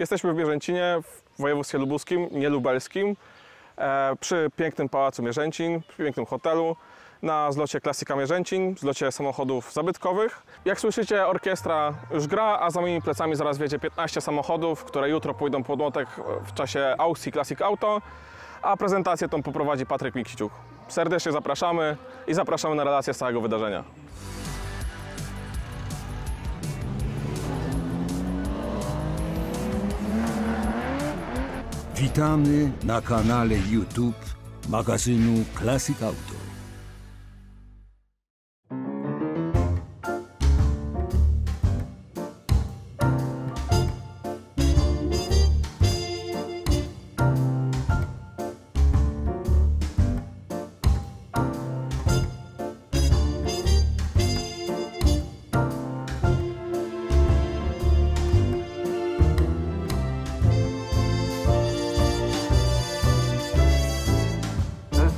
Jesteśmy w Mierzęcinie, w województwie lubuskim, nie lubelskim, przy pięknym Pałacu Mierzęcin, przy pięknym hotelu, na zlocie Klasyka Mierzęcin, zlocie samochodów zabytkowych. Jak słyszycie, orkiestra już gra, a za moimi plecami zaraz wjedzie 15 samochodów, które jutro pójdą pod młotek w czasie aukcji Classic Auto, a prezentację tą poprowadzi Patryk Mikiciuk. Serdecznie zapraszamy i zapraszamy na relację z całego wydarzenia. Witamy na kanale YouTube magazynu Classic Auto.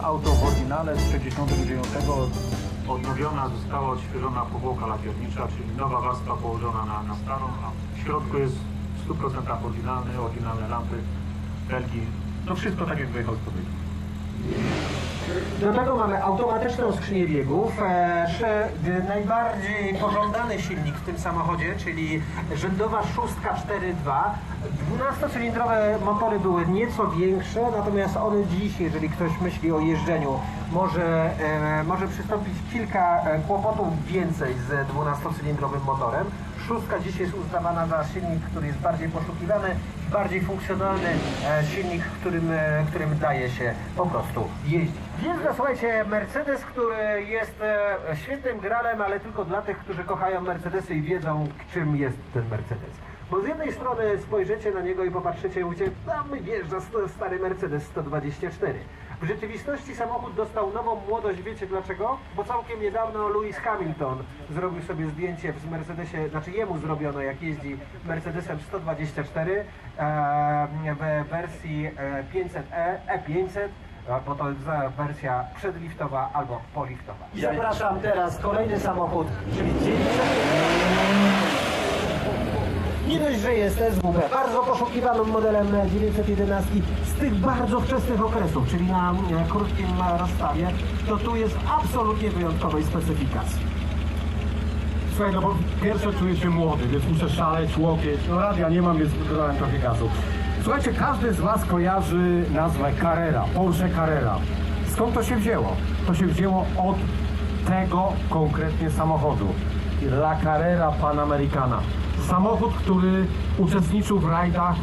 Auto w oryginale z 1969 odnowiona została odświeżona powłoka lakiernicza, czyli nowa warstwa położona na starą, a w środku jest w 100% oryginalne lampy belki. To wszystko tak jak wyjechał z fabriki. Do tego mamy automatyczną skrzynię biegów, najbardziej pożądany silnik w tym samochodzie, czyli rzędowa 6.4.2. 12-cylindrowe motory były nieco większe, natomiast one dziś, jeżeli ktoś myśli o jeżdżeniu, może przystąpić kilka kłopotów więcej z 12-cylindrowym motorem. Szóstka dziś jest uznawana za silnik, który jest bardziej poszukiwany, bardziej funkcjonalny silnik, którym daje się po prostu jeździć. Więc słuchajcie, Mercedes, który jest świetnym gralem, ale tylko dla tych, którzy kochają Mercedesy i wiedzą, czym jest ten Mercedes. Bo z jednej strony spojrzycie na niego i popatrzycie i mówicie, tam wjeżdża stary Mercedes 124. W rzeczywistości samochód dostał nową młodość, wiecie dlaczego? Bo całkiem niedawno Lewis Hamilton zrobił sobie zdjęcie w Mercedesie, znaczy jemu zrobiono, jak jeździ Mercedesem 124 w wersji 500e, E500, bo to jest wersja przedliftowa albo poliftowa. I zapraszam teraz kolejny samochód, czyli 900. Nie dość, że jest SWP, bardzo poszukiwanym modelem 911 z tych bardzo wczesnych okresów, czyli na krótkim rozstawie, to tu jest absolutnie wyjątkowej specyfikacji. Słuchaj, no bo pierwsze czuję się młody, więc muszę szaleć, łokieć, no radia nie mam, więc dodałem trochę gazu. Słuchajcie, każdy z was kojarzy nazwę Carrera, Porsche Carrera. Skąd to się wzięło? To się wzięło od tego konkretnie samochodu. La Carrera Panamericana. Samochód, który uczestniczył w rajdach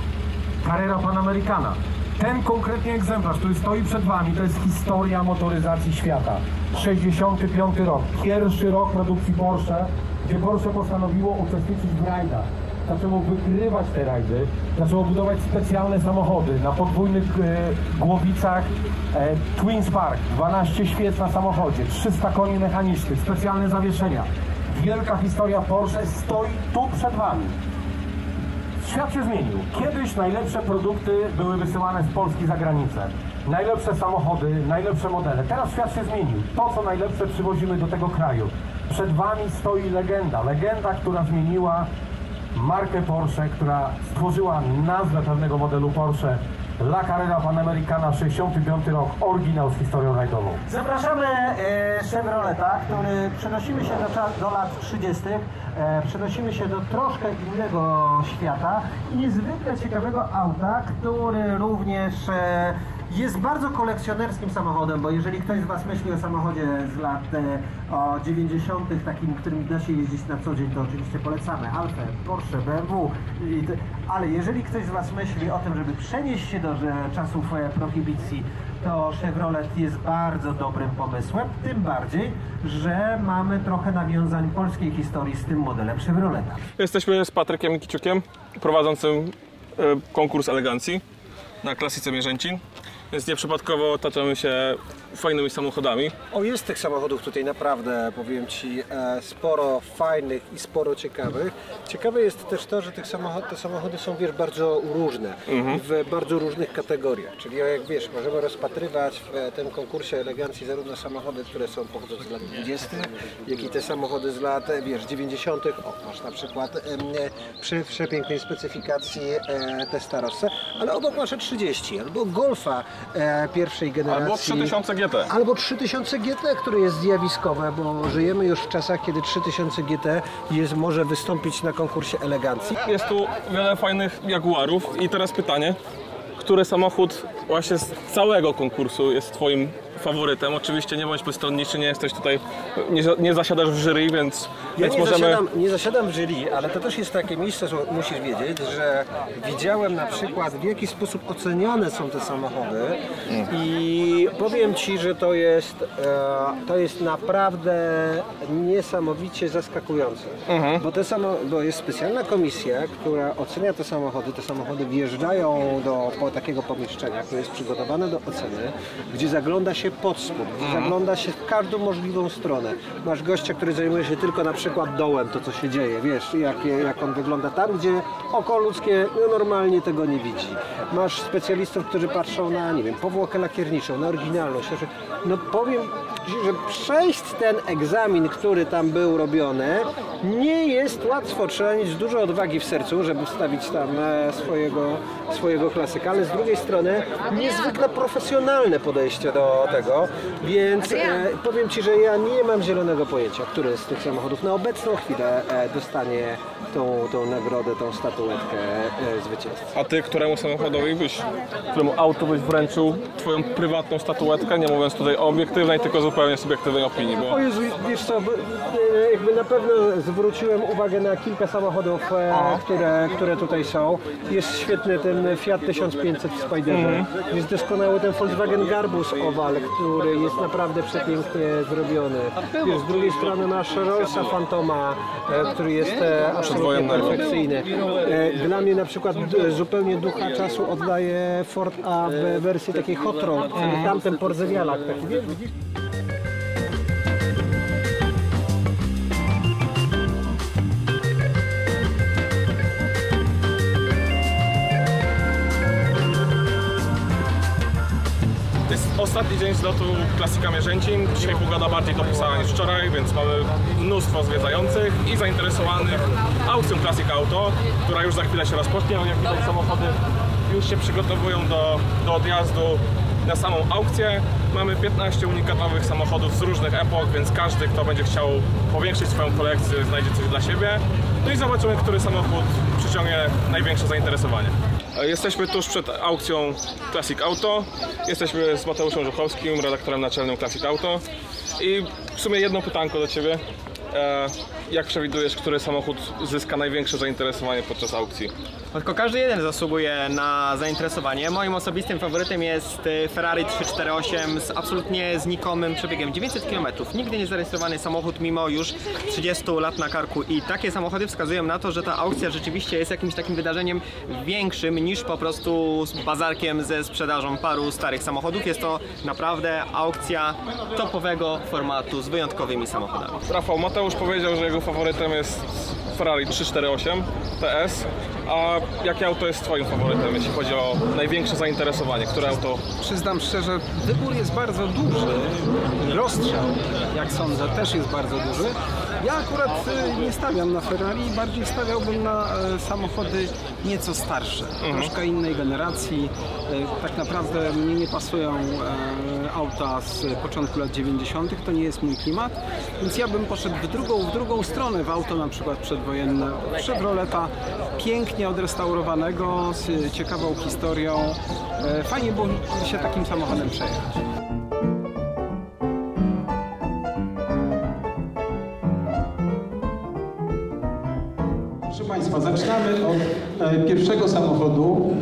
Carrera Panamericana. Ten konkretnie egzemplarz, który stoi przed wami, to jest historia motoryzacji świata. 65 rok, pierwszy rok produkcji Porsche, gdzie Porsche postanowiło uczestniczyć w rajdach. Zaczęło wygrywać te rajdy, zaczęło budować specjalne samochody na podwójnych głowicach Twin Spark, 12 świec na samochodzie, 300 koni mechanicznych, specjalne zawieszenia. Wielka historia Porsche stoi tu przed wami. Świat się zmienił. Kiedyś najlepsze produkty były wysyłane z Polski za granicę. Najlepsze samochody, najlepsze modele. Teraz świat się zmienił. To, co najlepsze, przywozimy do tego kraju. Przed wami stoi legenda. Legenda, która zmieniła markę Porsche, która stworzyła nazwę pewnego modelu Porsche. La Carrera Panamericana, 65 rok, oryginał z historią rajdową. Zapraszamy Chevroleta, który przenosimy się do lat 30., przenosimy się do troszkę innego świata i niezwykle ciekawego auta, który również jest bardzo kolekcjonerskim samochodem, bo jeżeli ktoś z was myśli o samochodzie z lat 90., takim, którym da się jeździć na co dzień, to oczywiście polecamy Alfę, Porsche, BMW, ale jeżeli ktoś z was myśli o tym, żeby przenieść się do czasów prohibicji, to Chevrolet jest bardzo dobrym pomysłem, tym bardziej, że mamy trochę nawiązań polskiej historii z tym modelem Chevroleta. Jesteśmy z Patrykiem Mikiciukiem, prowadzącym konkurs elegancji na Klasyce Mierzęcin, więc nieprzypadkowo otaczamy się fajnymi samochodami. O, jest tych samochodów tutaj naprawdę, powiem Ci, sporo fajnych i sporo ciekawych. Ciekawe jest też to, że te samochody są, wiesz, bardzo różne i w bardzo różnych kategoriach. Czyli jak wiesz, możemy rozpatrywać w tym konkursie elegancji zarówno samochody, które są pochodzą z lat 20, jak i te samochody z lat, wiesz, 90. O, masz na przykład przy przepięknej specyfikacji Testarossa, ale obok masz 30, albo Golfa pierwszej generacji. Albo 3000 GT. Albo 3000 GT, które jest zjawiskowe, bo żyjemy już w czasach, kiedy 3000 GT może wystąpić na konkursie elegancji. Jest tu wiele fajnych Jaguarów i teraz pytanie, który samochód właśnie z całego konkursu jest Twoim faworytem? Oczywiście nie bądź bezstronniczy, nie jesteś tutaj, nie zasiadasz w jury, więc możemy... Nie zasiadam w jury, ale to też jest takie miejsce, że musisz wiedzieć, że widziałem na przykład, w jaki sposób oceniane są te samochody i powiem Ci, że to jest naprawdę niesamowicie zaskakujące, bo jest specjalna komisja, która ocenia te samochody wjeżdżają do takiego pomieszczenia, które jest przygotowane do oceny, gdzie zagląda się pod spód, zagląda się w każdą możliwą stronę. Masz gościa, który zajmuje się tylko na przykład dołem, to co się dzieje, wiesz, jak on wygląda tam, gdzie oko ludzkie normalnie tego nie widzi. Masz specjalistów, którzy patrzą na, nie wiem, powłokę lakierniczą, na oryginalność. No powiem Ci, że przejść ten egzamin, który tam był robiony, nie jest łatwo. Trzeba mieć dużo odwagi w sercu, żeby wstawić tam swojego klasyka, ale z drugiej strony niezwykle profesjonalne podejście do tego, więc powiem Ci, że ja nie mam zielonego pojęcia, który z tych samochodów na obecną chwilę dostanie tą nagrodę, tą statuetkę zwycięzcy. A Ty któremu samochodowi któremu autu byś wręczył Twoją prywatną statuetkę, nie mówiąc tutaj o obiektywnej, tylko zupełnie subiektywnej opinii? Bo... O Jezu, wiesz co, jakby na pewno zwróciłem uwagę na kilka samochodów, które tutaj są. Jest świetny ten Fiat 1500 w Spiderze. Jest doskonały ten Volkswagen Garbus Oval, który jest naprawdę przepięknie zrobiony. Wiesz, z drugiej strony masz Rollsa Fantoma, który jest absolutnie perfekcyjny. Dla mnie na przykład zupełnie ducha czasu oddaje Ford A w wersji takiej hot rod, czyli tamten porzewialak taki, widzisz? Ostatni dzień zlotu Klasyka Mierzęcin. Dzisiaj pogoda bardziej dopisana niż wczoraj, więc mamy mnóstwo zwiedzających i zainteresowanych aukcją Classic Auto, która już za chwilę się rozpocznie. Jak widać, samochody już się przygotowują do odjazdu na samą aukcję. Mamy 15 unikatowych samochodów z różnych epok, więc każdy, kto będzie chciał powiększyć swoją kolekcję, znajdzie coś dla siebie. No i zobaczymy, który samochód przyciągnie największe zainteresowanie. Jesteśmy tuż przed aukcją Classic Auto. Jesteśmy z Mateuszem Żuchowskim, redaktorem naczelnym Classic Auto. I w sumie jedno pytanko do Ciebie. Jak przewidujesz, który samochód zyska największe zainteresowanie podczas aukcji? Tylko każdy jeden zasługuje na zainteresowanie. Moim osobistym faworytem jest Ferrari 348 z absolutnie znikomym przebiegiem 900 km. Nigdy nie zarejestrowany samochód mimo już 30 lat na karku i takie samochody wskazują na to, że ta aukcja rzeczywiście jest jakimś takim wydarzeniem większym niż po prostu z bazarkiem ze sprzedażą paru starych samochodów. Jest to naprawdę aukcja topowego formatu z wyjątkowymi samochodami. Rafał, Mateusz powiedział, że jego faworytem jest Ferrari 348 TS. A jakie auto jest Twoim faworytem, jeśli chodzi o największe zainteresowanie? Które auto? Przyznam szczerze, wybór jest bardzo duży. Rozstrzał, jak sądzę, też jest bardzo duży. Ja akurat nie stawiam na Ferrari, bardziej stawiałbym na samochody nieco starsze, troszkę innej generacji. Tak naprawdę mnie nie pasują auta z początku lat 90., to nie jest mój klimat, więc ja bym poszedł w drugą stronę, w auto na przykład przedwojenne Chevroleta, pięknie odrestaurowanego, z ciekawą historią. Fajnie było się takim samochodem przejechać. Proszę Państwa, zaczynamy od pierwszego samochodu.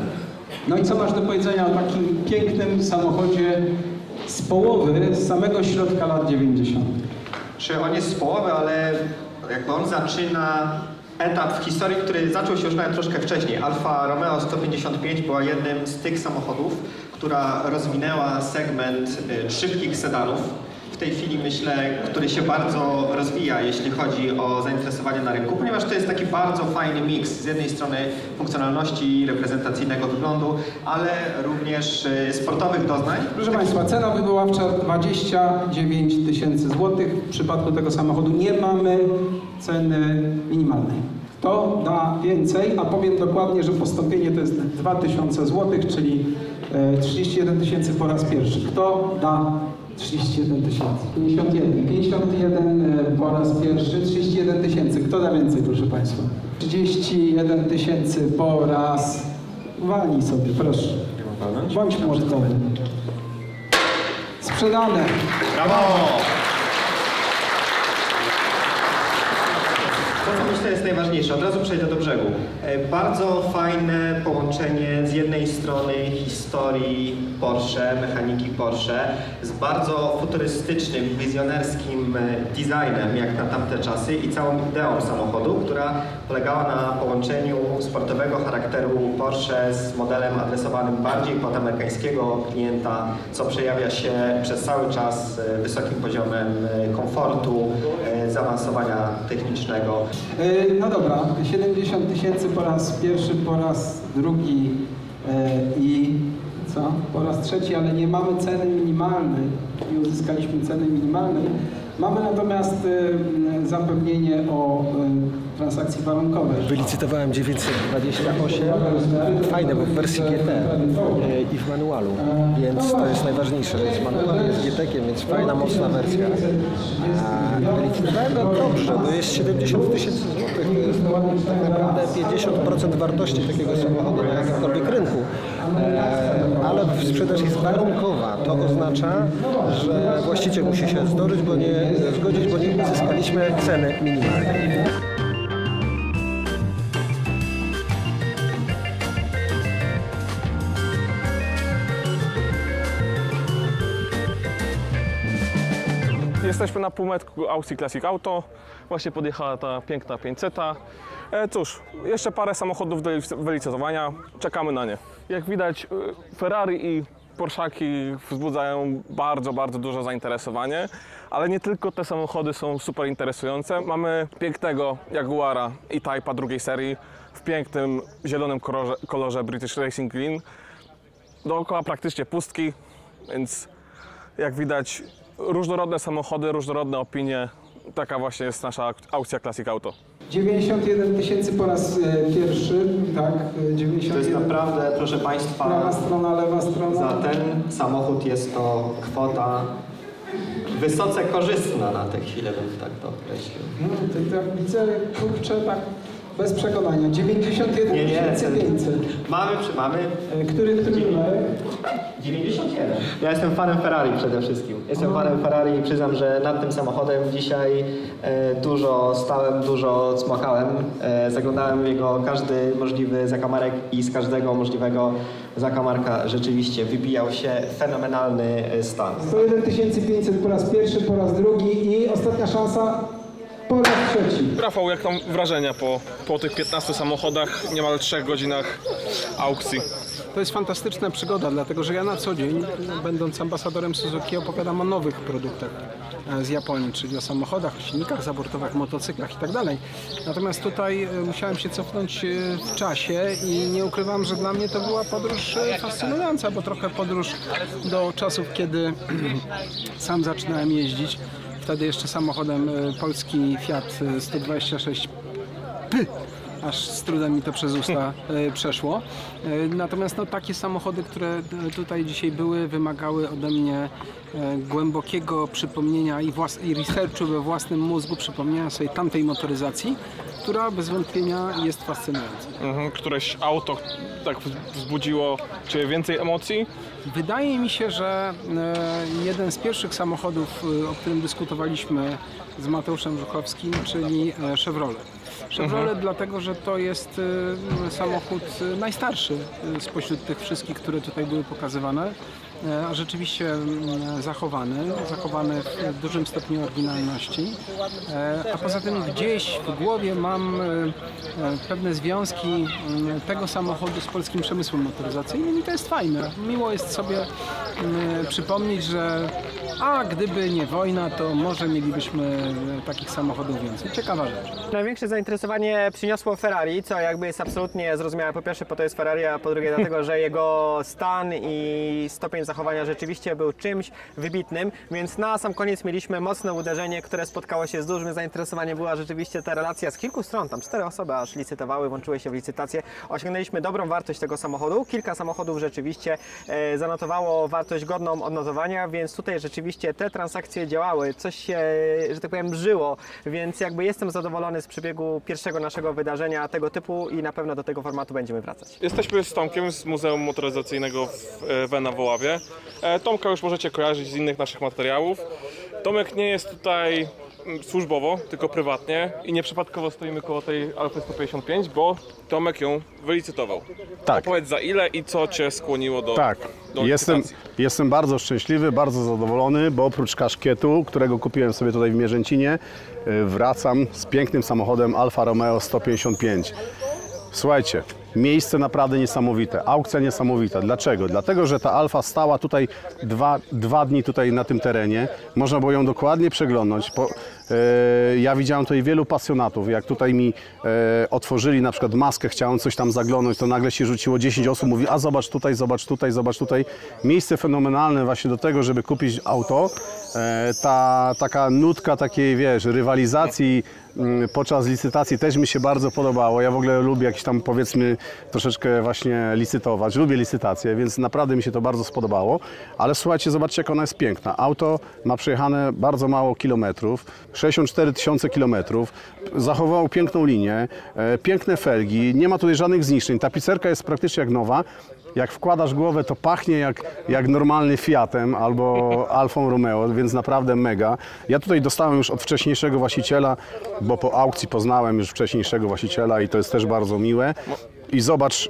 No i co masz do powiedzenia o takim pięknym samochodzie z połowy, z samego środka lat 90? Czy on jest z połowy, ale jakby on zaczyna etap w historii, który zaczął się już nawet troszkę wcześniej. Alfa Romeo 155 była jednym z tych samochodów, która rozwinęła segment szybkich sedanów. W tej chwili myślę, który się bardzo rozwija, jeśli chodzi o zainteresowanie na rynku, ponieważ to jest taki bardzo fajny miks z jednej strony funkcjonalności, reprezentacyjnego wyglądu, ale również sportowych doznań. Proszę Państwa, cena wywoławcza 29 000 złotych. W przypadku tego samochodu nie mamy ceny minimalnej. Kto da więcej, a powiem dokładnie, że postąpienie to jest 2000 złotych, czyli 31 000 po raz pierwszy. Kto da 31 000. 51 po raz pierwszy, 31 000. Kto da więcej, proszę Państwa? 31 000 po raz... Walnij sobie, proszę. Bądź młotkowy. Sprzedane. Brawo! To, co myślę jest najważniejsze, od razu przejdę do brzegu. Bardzo fajne połączenie z jednej strony historii Porsche, mechaniki Porsche, z bardzo futurystycznym, wizjonerskim designem, jak na tamte czasy i całą ideą samochodu, która polegała na połączeniu sportowego charakteru Porsche z modelem adresowanym bardziej pod amerykańskiego klienta, co przejawia się przez cały czas wysokim poziomem komfortu, zaawansowania technicznego. No dobra, 70 000 po raz pierwszy, po raz drugi i co? Po raz trzeci, ale nie mamy ceny minimalnej. Nie uzyskaliśmy ceny minimalnej. Mamy natomiast zapewnienie o transakcji warunkowej. Wylicytowałem 928, fajne, bo w wersji GT i w manualu, więc to jest najważniejsze, że jest manual, jest GT-kiem, więc fajna, mocna wersja. Wylicytowałem go dobrze, bo jest 70 000 złotych, to jest tak naprawdę 50% wartości takiego samochodu na jakimkolwiek rynku. Ale sprzedaż jest warunkowa, to oznacza, że właściciel musi się zgodzić, bo nie uzyskaliśmy ceny minimalnej. Jesteśmy na półmetku aukcji Classic Auto. Właśnie podjechała ta piękna 500. Cóż, jeszcze parę samochodów do wylicytowania. Czekamy na nie. Jak widać, Ferrari i Porszaki wzbudzają bardzo, bardzo duże zainteresowanie, ale nie tylko te samochody są super interesujące. Mamy pięknego Jaguara E-Type'a drugiej serii w pięknym zielonym kolorze British Racing Green. Dookoła praktycznie pustki, więc jak widać różnorodne samochody, różnorodne opinie. Taka właśnie jest nasza aukcja Classic Auto. 91 000 po raz pierwszy, tak? 91. To jest naprawdę, proszę Państwa, prawa strona, lewa strona. Za ten samochód jest to kwota wysoce korzystna na tę chwilę, bym tak to określił. No, to tak widzę, kurczę, tak bez przekonania. 91 500. Mamy. Który numer? 91. Ja jestem fanem Ferrari przede wszystkim. Jestem fanem Ferrari i przyznam, że nad tym samochodem dzisiaj dużo stałem, dużo cmokałem. Zaglądałem w jego każdy możliwy zakamarek i z każdego możliwego zakamarka rzeczywiście wybijał się fenomenalny stan. 101 500 po raz pierwszy, po raz drugi i ostatnia szansa po raz trzeci. Rafał, jak tam wrażenia po tych 15 samochodach, niemal 3 godzinach aukcji? To jest fantastyczna przygoda, dlatego że ja na co dzień, będąc ambasadorem Suzuki, opowiadam o nowych produktach z Japonii, czyli o samochodach, silnikach zabortowych, motocyklach i tak dalej. Natomiast tutaj musiałem się cofnąć w czasie i nie ukrywam, że dla mnie to była podróż fascynująca, bo trochę podróż do czasów, kiedy sam zaczynałem jeździć. Wtedy jeszcze samochodem polski Fiat 126 aż z trudem mi to przez usta przeszło. Natomiast no, takie samochody, które tutaj dzisiaj były, wymagały ode mnie głębokiego przypomnienia i researchu we własnym mózgu, przypomnienia sobie tamtej motoryzacji, która bez wątpienia jest fascynująca. Któreś auto tak wzbudziło Cię więcej emocji? Wydaje mi się, że jeden z pierwszych samochodów, o którym dyskutowaliśmy z Mateuszem Żuchowskim, czyli Chevrolet. Chevrolet dlatego, że to jest samochód najstarszy spośród tych wszystkich, które tutaj były pokazywane. a rzeczywiście zachowany w dużym stopniu oryginalności. A poza tym gdzieś w głowie mam pewne związki tego samochodu z polskim przemysłem motoryzacyjnym i to jest fajne. Miło jest sobie przypomnieć, że gdyby nie wojna, to może mielibyśmy takich samochodów więcej. Ciekawa rzecz. Największe zainteresowanie przyniosło Ferrari, co jakby jest absolutnie zrozumiałe. Po pierwsze, bo to jest Ferrari, a po drugie dlatego, że jego stan i stopień zachowania rzeczywiście był czymś wybitnym, więc na sam koniec mieliśmy mocne uderzenie, które spotkało się z dużym zainteresowaniem. Była rzeczywiście ta relacja z kilku stron, tam 4 osoby aż licytowały, włączyły się w licytację. Osiągnęliśmy dobrą wartość tego samochodu. Kilka samochodów rzeczywiście zanotowało wartość godną odnotowania, więc tutaj rzeczywiście te transakcje działały, coś się, że tak powiem, żyło, więc jakby jestem zadowolony z przebiegu pierwszego naszego wydarzenia tego typu i na pewno do tego formatu będziemy wracać. Jesteśmy z Tomkiem z Muzeum Motoryzacyjnego w Wena w Oławie. Tomka już możecie kojarzyć z innych naszych materiałów. Tomek nie jest tutaj służbowo, tylko prywatnie i nieprzypadkowo stoimy koło tej Alfy 155, bo Tomek ją wylicytował. Tak. Opowiedz za ile i co Cię skłoniło do Jestem bardzo szczęśliwy, bardzo zadowolony, bo oprócz kaszkietu, którego kupiłem sobie tutaj w Mierzęcinie, wracam z pięknym samochodem Alfa Romeo 155. Słuchajcie, miejsce naprawdę niesamowite, aukcja niesamowita. Dlaczego? Dlatego, że ta Alfa stała tutaj dwa dni tutaj na tym terenie. Można było ją dokładnie przeglądnąć. Ja widziałem tutaj wielu pasjonatów. Jak tutaj mi otworzyli na przykład maskę, chciałem coś tam zaglądnąć, to nagle się rzuciło 10 osób, mówi: a zobacz tutaj, zobacz tutaj, zobacz tutaj. Miejsce fenomenalne właśnie do tego, żeby kupić auto. Taka nutka takiej, wiesz, rywalizacji podczas licytacji też mi się bardzo podobało. Ja w ogóle lubię jakieś tam, powiedzmy, troszeczkę właśnie licytować. Lubię licytacje, więc naprawdę mi się to bardzo spodobało. Ale słuchajcie, zobaczcie, jak ona jest piękna. Auto ma przejechane bardzo mało kilometrów, 64 000 kilometrów. Zachowało piękną linię, piękne felgi, nie ma tutaj żadnych zniszczeń. Tapicerka jest praktycznie jak nowa. Jak wkładasz głowę, to pachnie jak normalny Fiatem albo Alfą Romeo, więc naprawdę mega. Ja tutaj dostałem już od wcześniejszego właściciela, bo po aukcji poznałem już wcześniejszego właściciela i to jest też bardzo miłe. I zobacz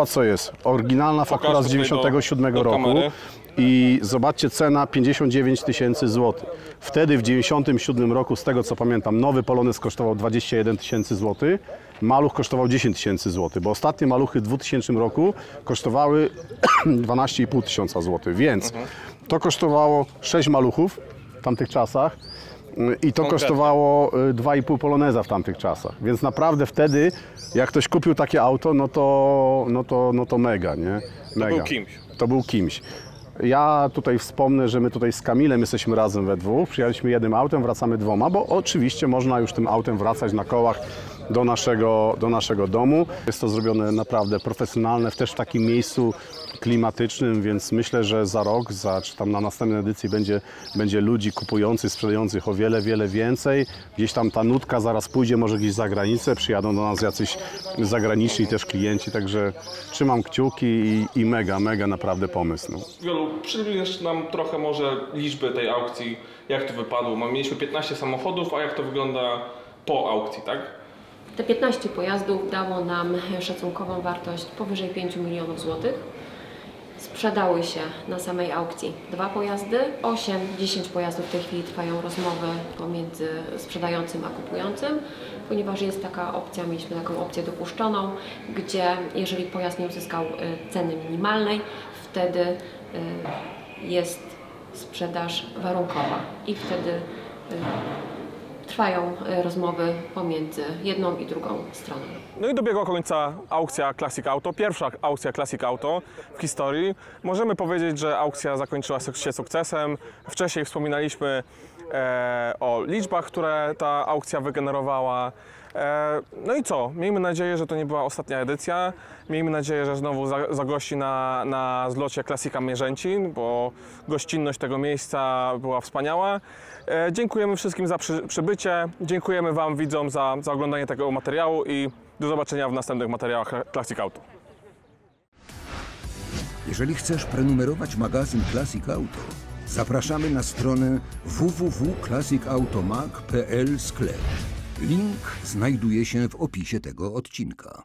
co jest. Oryginalna faktura z 97 roku. Kamery. I zobaczcie, cena 59 000 złotych. Wtedy w 97 roku, z tego co pamiętam, nowy Polonez kosztował 21 000 złotych, maluch kosztował 10 000 złotych, bo ostatnie maluchy w 2000 roku kosztowały 12 500 złotych, więc to kosztowało 6 maluchów w tamtych czasach i to kosztowało 2,5 Poloneza w tamtych czasach, więc naprawdę wtedy, jak ktoś kupił takie auto, no to mega, nie? Mega. To był kimś. Ja tutaj wspomnę, że my tutaj z Kamilem jesteśmy razem we dwóch, przyjechaliśmy jednym autem, wracamy dwoma, bo oczywiście można już tym autem wracać na kołach do naszego domu. Jest to zrobione naprawdę profesjonalne, też w takim miejscu klimatycznym, więc myślę, że za rok, czy tam na następnej edycji będzie ludzi kupujących, sprzedających o wiele więcej. Gdzieś tam ta nutka zaraz pójdzie, może gdzieś za granicę, przyjadą do nas jacyś zagraniczni też klienci, także trzymam kciuki i mega naprawdę pomysł. No. Wiolu, przybliż nam trochę może liczby tej aukcji, jak to wypadło. Mieliśmy 15 samochodów, a jak to wygląda po aukcji, tak? Te 15 pojazdów dało nam szacunkową wartość powyżej 5 milionów złotych. Sprzedały się na samej aukcji 2 pojazdy, 10 pojazdów. W tej chwili trwają rozmowy pomiędzy sprzedającym a kupującym, ponieważ jest taka opcja, mieliśmy taką opcję dopuszczoną, gdzie jeżeli pojazd nie uzyskał ceny minimalnej, wtedy jest sprzedaż warunkowa i wtedy trwają rozmowy pomiędzy jedną i drugą stroną. No i dobiegła końca aukcja Classic Auto, pierwsza aukcja Classic Auto w historii. Możemy powiedzieć, że aukcja zakończyła się sukcesem. Wcześniej wspominaliśmy o liczbach, które ta aukcja wygenerowała. No i co? Miejmy nadzieję, że to nie była ostatnia edycja. Miejmy nadzieję, że znowu zagości na zlocie Classica Mierzęcin, bo gościnność tego miejsca była wspaniała. Dziękujemy wszystkim za przybycie. Dziękujemy Wam, widzom, za oglądanie tego materiału i do zobaczenia w następnych materiałach Classic Auto. Jeżeli chcesz prenumerować magazyn Classic Auto, zapraszamy na stronę www.classicautomag.pl/sklep. Link znajduje się w opisie tego odcinka.